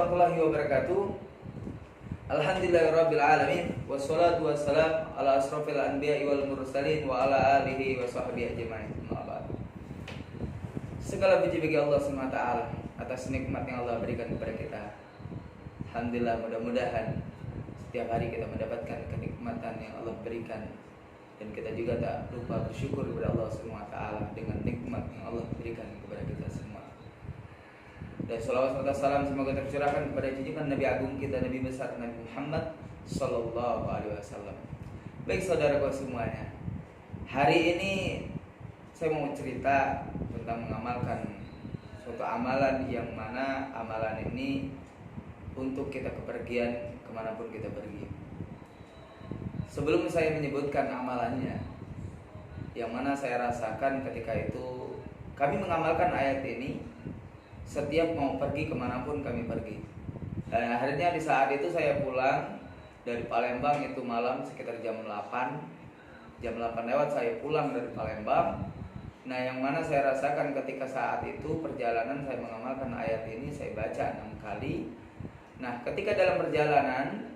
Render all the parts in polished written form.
warahmatullahi wabarakatuh. Alhamdulillahirabbil alamin wassalatu wassalam ala asrofil anbiya'i wal mursalin wa ala alihi wa sahbihi ajmain. Segala puji bagi Allah SWT atas nikmat yang Allah berikan kepada kita. Alhamdulillah, mudah-mudahan setiap hari kita mendapatkan kenikmatan yang Allah berikan, dan kita juga tak lupa bersyukur kepada Allah SWT dengan nikmat yang Allah berikan kepada kita semua. Dan salawat serta salam semoga tercurahkan kepada junjungan Nabi Agung kita, Nabi besar Nabi Muhammad Sallallahu Alaihi Wasallam. Baik saudaraku semuanya, hari ini saya mau cerita tentang mengamalkan suatu amalan yang mana amalan ini untuk kita kepergian kemanapun kita pergi. Sebelum saya menyebutkan amalannya, yang mana saya rasakan ketika itu kami mengamalkan ayat ini setiap mau pergi kemanapun kami pergi. Dan akhirnya di saat itu saya pulang dari Palembang, itu malam sekitar jam 8 lewat saya pulang dari Palembang. Nah, yang mana saya rasakan ketika saat itu perjalanan saya mengamalkan ayat ini, saya baca 6 kali. Nah, ketika dalam perjalanan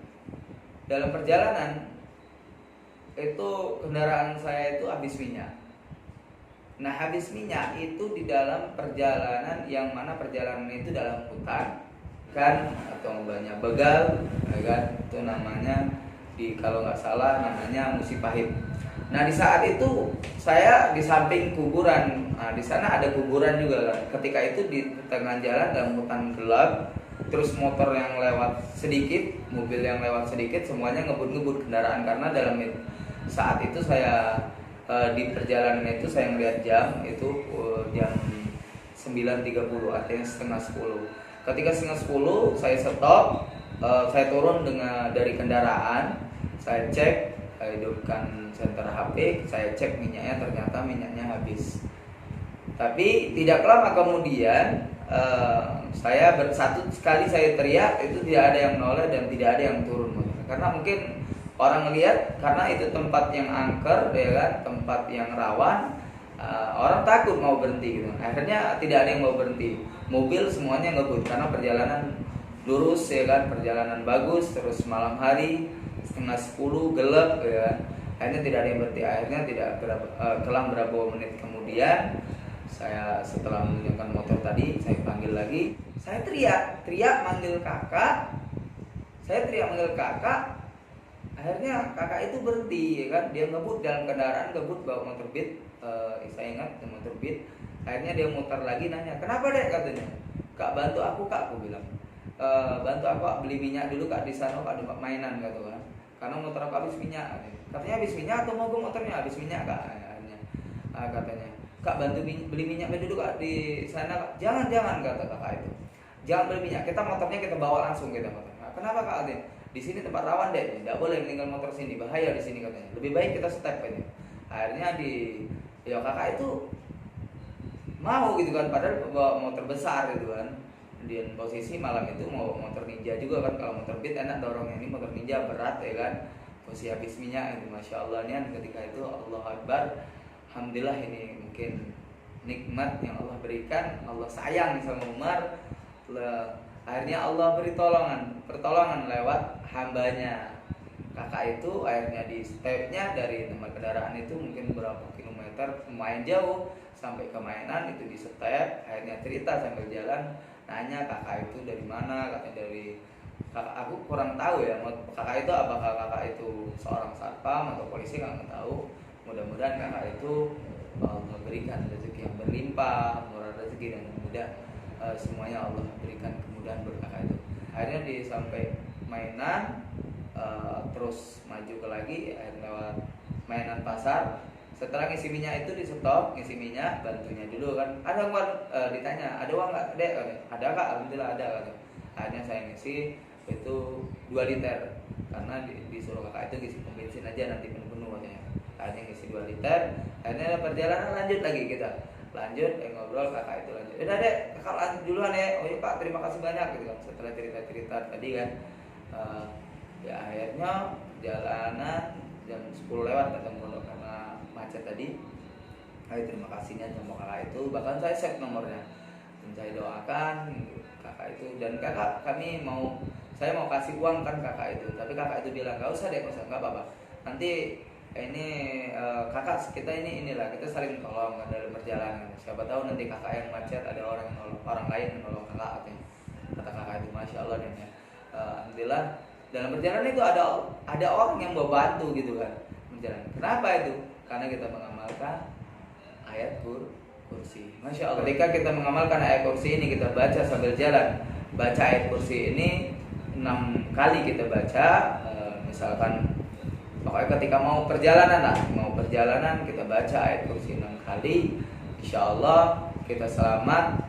itu kendaraan saya itu habis minyak. Nah, habis minyak itu di dalam perjalanan, yang mana perjalanan itu dalam hutan kan, atau banyak begal kan, itu namanya kalau nggak salah namanya Musipahit. Nah, di saat itu saya di samping kuburan, nah, di sana ada kuburan juga kan. Ketika itu di tengah jalan dalam hutan gelap, terus motor yang lewat sedikit, mobil yang lewat sedikit, semuanya ngebut-ngebut kendaraan. Karena dalam saat itu saya di perjalanan itu saya melihat jam itu jam 9.30, artinya setengah 10. Ketika setengah 10 saya stop, saya turun dari kendaraan, saya cek, saya hidupkan senter HP, saya cek minyaknya, ternyata minyaknya habis. Tapi tidak lama kemudian saya satu sekali saya teriak, itu tidak ada yang menoleh dan tidak ada yang turun, karena mungkin orang melihat, karena itu tempat yang angker, ya kan, tempat yang rawan, orang takut mau berhenti gitu. Akhirnya tidak ada yang mau berhenti. Mobil semuanya ngebut karena perjalanan lurus, ya kan, perjalanan bagus, terus malam hari setengah 10 gelap, ya kan. Akhirnya tidak ada yang berhenti. Akhirnya kelang berapa menit kemudian, saya setelah menunjukkan motor tadi, saya panggil lagi, saya teriak manggil kakak, Akhirnya kakak itu berhenti, ya kan, dia ngebut dalam kendaraan, ngebut bawa motor Beat, saya ingat motor Beat. Akhirnya dia muter lagi nanya, kenapa dek, katanya. Kak, bantu aku kak, aku bilang, bantu aku beli minyak dulu kak, di sana kak, ada mainan gitu kan, karena motor aku habis minyak. Katanya habis minyak atau mogok motornya? Habis minyak kak. Akhirnya katanya, kak bantu beli minyak dulu kak di sana kak. Jangan kata kakak itu, jangan beli minyak, kita motornya kita bawa langsung kita motor. Nah, kenapa kak, katanya, di sini tempat rawan deh, tidak boleh meninggal motor sini, bahaya di sini katanya. Lebih baik kita step ini. Akhirnya kakak itu mau gitu kan, padahal bawa motor besar gitu kan. Dan posisi malam itu mau motor Ninja juga kan, kalau motor Beat enak dorongnya, ini motor Ninja berat, ya kan. Posisi habis minyak itu, masya Allah nih ketika itu, Allah Akbar. Alhamdulillah, ini mungkin nikmat yang Allah berikan, Allah sayang sama Umar. Akhirnya Allah beri pertolongan lewat hambanya. Kakak itu akhirnya di stepnya dari tempat kendaraan itu mungkin berapa kilometer, lumayan jauh, sampai ke mainan itu di step. Akhirnya cerita sambil jalan, nanya kakak itu dari mana, katanya dari kakak, aku kurang tahu ya kakak itu apakah kakak itu seorang satpam atau polisi, nggak tahu. Mudah-mudahan kakak itu memberikan rezeki yang berlimpah, murah rezeki dan mudah, semuanya Allah berikan kemudahan buat kakak itu. Akhirnya sampai mainan, terus maju ke lagi, akhirnya lewat mainan pasar. Setelah ngisi minyak itu di stop, ngisi minyak, bantunya dulu kan. Ada uang, ditanya, ada uang nggak dek? Ada kak, alhamdulillah ada kak. Akhirnya saya ngisi itu 2 liter, karena disuruh kakak itu ngisi pom bensin aja nanti penuh-penuh katanya. Akhirnya ngisi 2 liter. Akhirnya perjalanan lanjut lagi kita. Lanjut ngobrol, kakak itu lanjut. Udah dek, kakak lanjut duluan ya. Oh iya pak, terima kasih banyak gitu kan. Setelah cerita-cerita tadi kan, ya akhirnya jalanan jam 10 lewat datang pondok karena macet tadi. Terima kasihnya sama kakak itu, bahkan saya save nomornya. dan saya doakan kakak itu. Dan kakak saya mau kasih uang kan kakak itu, tapi kakak itu bilang nggak usah deh, nggak apa-apa, nanti ini kakak kita inilah kita saling tolong kan dalam perjalanan, siapa tahu nanti kakak yang macet ada orang lain yang nolong kakak katanya. Kata kakak itu, masya Allah. Dan alhamdulillah dalam perjalanan itu ada orang yang mau bantu gitu kan berjalan. Kenapa itu? Karena kita mengamalkan ayat kursi. Masya Allah. Ketika kita mengamalkan ayat kursi ini, kita baca sambil jalan. Baca ayat kursi ini 6 kali kita baca. Misalkan pokoknya ketika mau perjalanan kita baca ayat kursi 6 kali. Insya Allah kita selamat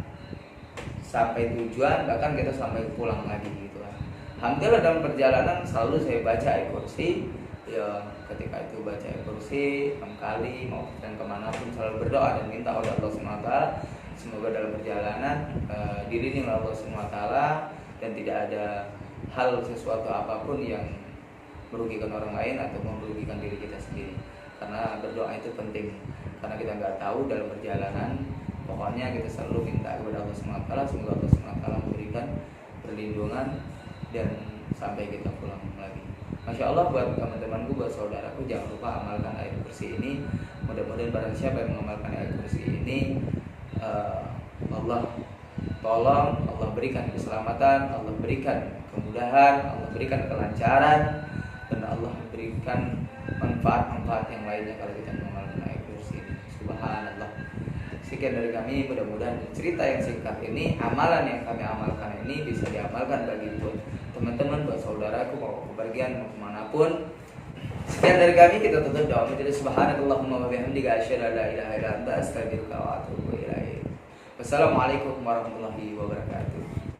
sampai tujuan, bahkan kita sampai pulang lagi gitu kan. Alhamdulillah dalam perjalanan selalu saya baca ayat kursi. Ya, ketika itu baca ayat kursi 6 kali, mau dan kemanapun selalu berdoa dan minta oleh Allah SWT semoga dalam perjalanan diiringi oleh Allah SWT dan tidak ada hal sesuatu apapun yang merugikan orang lain atau merugikan diri kita sendiri. Karena berdoa itu penting, karena kita nggak tahu dalam perjalanan. Pokoknya kita selalu minta kepada Allah SWT semoga Allah SWT memberikan perlindungan dan sampai kita pulang lagi. Masya Allah, buat teman-temanku, buat saudaraku, jangan lupa amalkan ayat kursi ini. Mudah-mudahan barang siapa yang mengamalkan ayat kursi ini, Allah tolong, Allah berikan keselamatan, Allah berikan kemudahan, Allah berikan kelancaran, dan Allah berikan manfaat-manfaat yang lainnya kalau kita mengamalkan ayat kursi ini. Subhanallah. Sekian dari kami, mudah-mudahan cerita yang singkat ini, amalan yang kami amalkan ini bisa diamalkan bagi buat teman-teman, buat saudaraku mau kepergian mau kemanapun. Sekian dari kami, kita tutup doa menjadi subhanallahumma wa bihamdika asyhadu an la ilaha illa anta astaghfiruka wa atubu ilaik. Wassalamualaikum warahmatullahi wabarakatuh.